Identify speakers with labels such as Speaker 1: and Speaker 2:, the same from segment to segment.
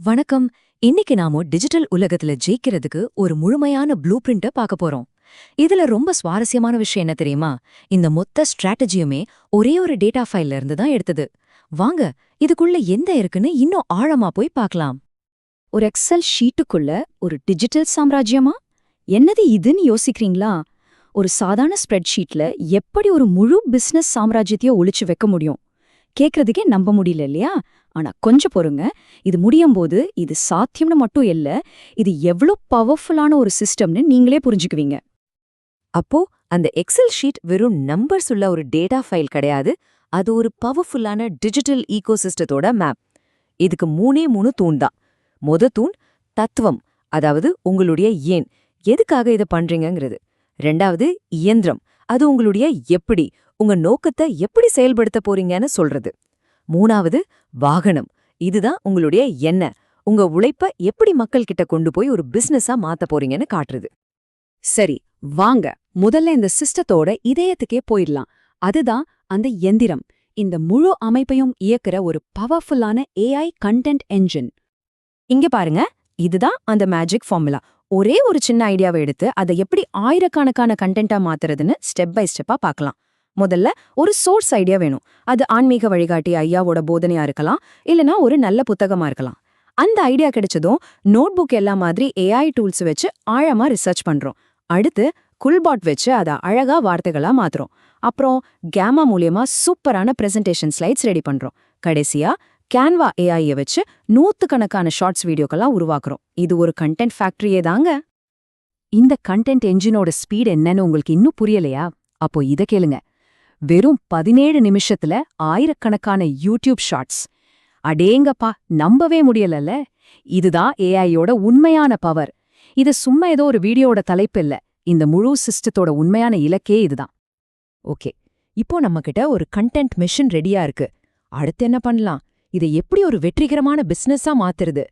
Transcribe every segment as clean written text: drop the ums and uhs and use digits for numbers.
Speaker 1: வணக்கம். இன்னைக்கு நாம டிஜிட்டல் உலகத்துல ஜெயிக்கிறதுக்கு ஒரு முழுமையான ப்ளூ பிரிண்ட பார்க்க போறோம். இதுல ரொம்ப சுவாரஸ்யமான விஷயம் என்ன தெரியுமா? இந்த மொத்த ஸ்ட்ராட்டஜியுமே ஒரே ஒரு டேட்டா ஃபைல்ல இருந்து தான் எடுத்தது. வாங்க, இதுக்குள்ள எந்த இருக்குன்னு இன்னும் ஆழமா போய் பார்க்கலாம்.
Speaker 2: ஒரு எக்ஸல் ஷீட்டுக்குள்ள ஒரு டிஜிட்டல் சாம்ராஜ்யமா? என்னது இதுன்னு யோசிக்கிறீங்களா? ஒரு சாதாரண ஸ்ப்ரெட்ஷீட்ல எப்படி ஒரு முழு பிசினஸ் சாம்ராஜ்யத்தையோ ஒளிச்சு வைக்க முடியும்? கேக்குறதுக்கே நம்ப முடியல இல்லையா? ஆனா கொஞ்சம் பொறுங்க. இது முடியும்போது இது சாத்தியம்னு மட்டும் இல்ல, இது எவ்ளோ பவர்ஃபுல்லான ஒரு சிஸ்டம்னு நீங்களே புரிஞ்சுக்குவீங்க.
Speaker 1: அப்போ அந்த எக்ஸல் ஷீட் வெறும் நம்பர்ஸ் உள்ள ஒரு டேட்டா ஃபைல் கிடையாது. அது ஒரு பவர்ஃபுல்லான டிஜிட்டல் ஈகோசிஸ்டத்தோட மேப். இதுக்கு மூணே தூண் தான். தூண் தத்துவம், அதாவது உங்களுடைய ஏன், எதுக்காக இதை பண்றீங்கங்கிறது. ரெண்டாவது இயந்திரம், அது உங்களுடைய எப்படி, உங்க நோக்கத்தை எப்படி செயல்படுத்த போறீங்கன்னு சொல்றது. மூணாவது வாகனம், இதுதான் உங்களுடைய என்ன, உங்க உழைப்ப எப்படி மக்கள் கிட்ட கொண்டு போய் ஒரு பிசினஸா மாத்த போறீங்கன்னு காட்டுறது.
Speaker 2: சரி, வாங்க முதல்ல இந்த சிஸ்டத்தோட இதயத்துக்கே போயிடலாம். அதுதான் அந்த எந்திரம். இந்த முழு அமைப்பையும் இயக்குற ஒரு பவர்ஃபுல்லான ஏஐ கண்டென்ட் என்ஜின்.
Speaker 1: இங்க பாருங்க, இதுதான் அந்த மேஜிக் ஃபார்முலா. ஒரே ஒரு சின்ன ஐடியாவை எடுத்து அதை எப்படி ஆயிரக்கணக்கான கண்டென்ட்டா மாத்துறதுன்னு ஸ்டெப் பை ஸ்டெப்பா பார்க்கலாம். முதல்ல ஒரு சோர்ஸ் ஐடியா வேணும். அது ஆன்மீக வழிகாட்டி ஐயாவோட போதனையா இருக்கலாம், இல்லனா ஒரு நல்ல புத்தகமா இருக்கலாம். அந்த ஐடியா கிடைச்சதும் நோட் புக் எல்லாம் மாதிரி ஏஐ டூல்ஸ் வச்சு ஆழமா ரிசர்ச் பண்றோம். அடுத்து குல்பாட் வச்சு அதை அழகா வார்த்தைகளா மாத்துறோம். அப்புறம் கேமா மூலியமா சூப்பரான பிரசன்டேஷன் ஸ்லைட்ஸ் ரெடி பண்றோம். கடைசியா கேன்வா ஏஐய வச்சு நூத்துக்கணக்கான ஷார்ட்ஸ் வீடியோக்கெல்லாம் உருவாக்குறோம். இது ஒரு கண்டென்ட் ஃபேக்டரியே தாங்க.
Speaker 2: இந்த கண்டென்ட் என்ஜினோட ஸ்பீட் என்னன்னு உங்களுக்கு இன்னும் புரியலையா? அப்போ இத கேளுங்க. வெறும் 17 நிமிஷத்துல ஆயிரக்கணக்கான யூடியூப் ஷார்ட்ஸ். அடேங்கப்பா, நம்பவே முடியலல்ல. இதுதான் ஏஐயோட உண்மையான பவர். இது சும்மா ஏதோ ஒரு வீடியோட தலைப்பு இல்ல. இந்த முழு சிஸ்டத்தோட உண்மையான இலக்கே இதுதான்.
Speaker 1: ஓகே, இப்போ நம்மகிட்ட ஒரு கண்டென்ட் மிஷன் ரெடியா இருக்கு. அடுத்து என்ன பண்ணலாம்? இதை எப்படி ஒரு வெற்றிகரமான பிசினஸா மாத்துறது?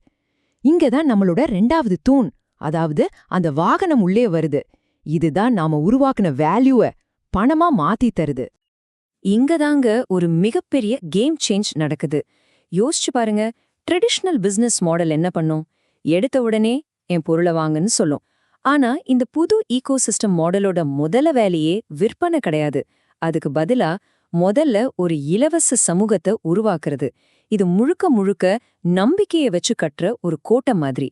Speaker 1: இங்கதான் நம்மளோட ரெண்டாவது தூண், அதாவது அந்த வாகனம் உள்ளே வருது. இதுதான் நாம உருவாக்குன வேல்யூவை பணமா மாத்தி தருது. இங்கதாங்க ஒரு மிகப்பெரிய கேம் சேஞ்ச் நடக்குது. யோசிச்சு பாருங்க, ட்ரெடிஷ்னல் பிசினஸ் மாடல் என்ன பண்ணும்? எடுத்த உடனே என் பொருளை வாங்குன்னு சொல்லும். ஆனா இந்த புது ஈகோசிஸ்டம் மாடலோட முதல வேலையே விற்பனை கிடையாது. அதுக்கு பதிலா முதல்ல ஒரு இலவச சமூகத்தை உருவாக்குறது. இது முழுக்க முழுக்க நம்பிக்கையை வச்சு கட்டுற ஒரு கோட்டை மாதிரி.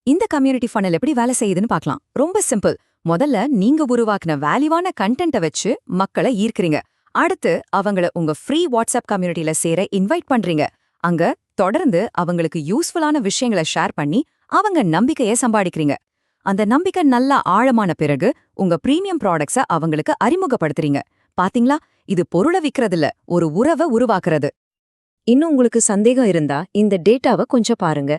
Speaker 1: இந்த கம்யூனிட்டி ஃபனல் எப்படி வேலை செய்யுதுன்னு பார்க்கலாம். ரொம்ப சிம்பிள். முதல்ல நீங்க உருவாக்குன வேல்யூவான கண்டென்ட்டை வச்சு மக்களை ஈர்க்கிறீங்க. அடுத்து அவங்கள உங்க ஃப்ரீ வாட்ஸ்அப் கம்யூனிட்டில சேர இன்வைட் பண்றீங்க. அங்க தொடர்ந்து அவங்களுக்கு யூஸ்ஃபுல்லான விஷயங்களை ஷேர் பண்ணி அவங்க நம்பிக்கையை சம்பாதிக்கிறீங்க. அந்த நம்பிக்கை நல்லா ஆழமான பிறகு உங்க பிரீமியம் ப்ராடக்ட்ஸை அவங்களுக்கு அறிமுகப்படுத்துறீங்க. பாத்தீங்களா, இது பொருளை விக்கிறதில்ல, ஒரு உறவை உருவாக்குறது. இன்னும் உங்களுக்கு சந்தேகம் இருந்தா இந்த டேட்டாவை கொஞ்சம் பாருங்க.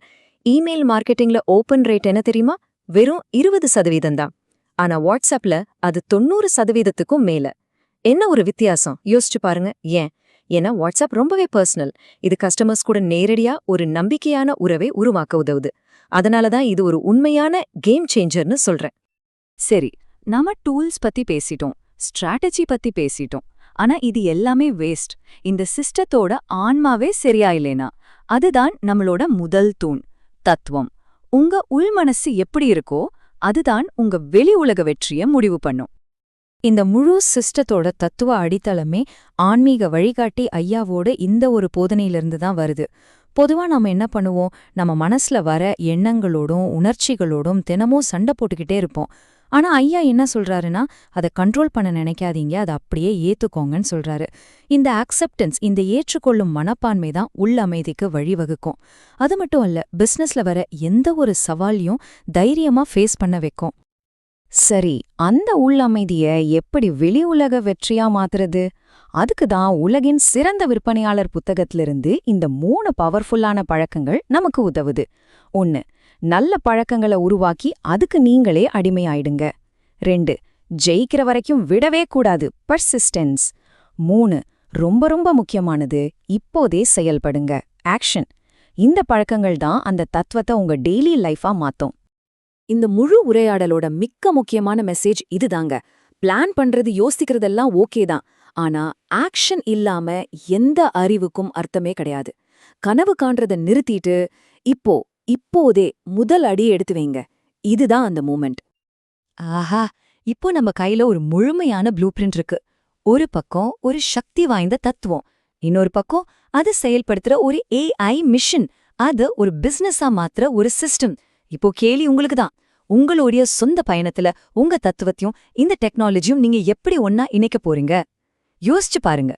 Speaker 1: இமெயில் மார்க்கெட்டிங்ல ஓபன் ரேட் என்ன தெரியுமா? வெறும் 20% தான். ஆனா வாட்ஸ்அப்ல அது 90%க்கும் மேல. என்ன ஒரு வித்தியாசம் யோசிச்சு பாருங்க. ஏன்னா வாட்ஸ்அப் ரொம்பவே பர்சனல். இது கஸ்டமர்ஸ் கூட நேரடியா ஒரு நம்பிக்கையான உறவை உருவாக்க உதவுது. அதனாலதான் இது ஒரு உண்மையான கேம் சேஞ்சர்னு சொல்றேன்.
Speaker 2: சரி, நாம டூல்ஸ் பத்தி பேசிட்டோம், ஸ்ட்ராட்டஜி பத்தி பேசிட்டோம். ஆனா இது எல்லாமே வேஸ்ட். இந்த சிஸ்டத்தோட ஆன்மாவே சரியா இல்லைனா, அதுதான் நம்மளோட முதல் தூண், தத்துவம். உங்க உள்மனசு எப்படி இருக்கோ அதுதான் உங்க வெளி உலக வெற்றிய முடிவு பண்ணும்.
Speaker 1: இந்த முழு சிஸ்டத்தோட தத்துவ அடித்தளமே ஆன்மீக வழிகாட்டி ஐயாவோட இந்த ஒரு போதனையிலிருந்து தான் வருது. பொதுவா நாம என்ன பண்ணுவோம்? நம்ம மனசுல வர எண்ணங்களோடும் உணர்ச்சிகளோடும் தினமும் சண்டை போட்டுக்கிட்டே இருப்போம். ஆனா ஐயா என்ன சொல்றாருன்னா, அதை கண்ட்ரோல் பண்ண நினைக்காதீங்க, அதை அப்படியே ஏத்துக்கோங்கன்னு சொல்றாரு. இந்த அக்செப்டன்ஸ், இந்த ஏற்றுக்கொள்ளும் மனப்பான்மை தான் உள் அமைதிக்கு வழிவகுக்கும். அது மட்டும் அல்ல, பிசினஸ்ல வர எந்த ஒரு சவாலையும் தைரியமா ஃபேஸ் பண்ண வைக்கும். சரி, அந்த உள் அமைதிய எப்படி வெளி உலக வெற்றியா மாத்துறது? அதுக்கு தான் உலகின் சிறந்த விற்பனையாளர் புத்தகத்திலிருந்து இந்த 3 பவர்ஃபுல்லான பழக்கங்கள் நமக்கு உதவுது. 1. நல்ல பழக்கங்களை உருவாக்கி அதுக்கு நீங்களே அடிமையாயிடுங்க. 2. ஜெயிக்கிற வரைக்கும் விடவே கூடாது, பர்சிஸ்டன்ஸ். 3. ரொம்ப ரொம்ப முக்கியமானது, இப்போதே செயல்படுங்க, ஆக்ஷன். இந்த பழக்கங்கள் தான் அந்த தத்துவத்தை உங்க டெய்லி லைஃபா மாத்தும்.
Speaker 2: இந்த முழு உரையாடலோட மிக்க முக்கியமான மெசேஜ் இதுதாங்க. பிளான் பண்றது யோசிக்கிறதெல்லாம் ஓகே தான், ஆனா ஆக்ஷன் இல்லாம எந்த அறிவுக்கும் அர்த்தமே கிடையாது. கனவு காண்றத நிறுத்திட்டு இப்போதே முதல் அடி எடுத்து வைங்க. இதுதான் அந்த மூமெண்ட்.
Speaker 3: ஆஹா, இப்போ நம்ம கையில ஒரு முழுமையான ப்ளூ பிரிண்ட் இருக்கு. ஒரு பக்கம் ஒரு சக்தி வாய்ந்த தத்துவம், இன்னொரு பக்கம் அது செயல்படுத்துற ஒரு AI மிஷன், அது ஒரு பிசினஸா மாத்துற ஒரு சிஸ்டம். இப்போ கேள்வி உங்களுக்கு தான். உங்களுடைய சொந்த பயணத்துல உங்க தத்துவத்தையும் இந்த டெக்னாலஜியும் நீங்க எப்படி ஒன்னா இணைக்க போறீங்க? யோசிச்சு பாருங்க.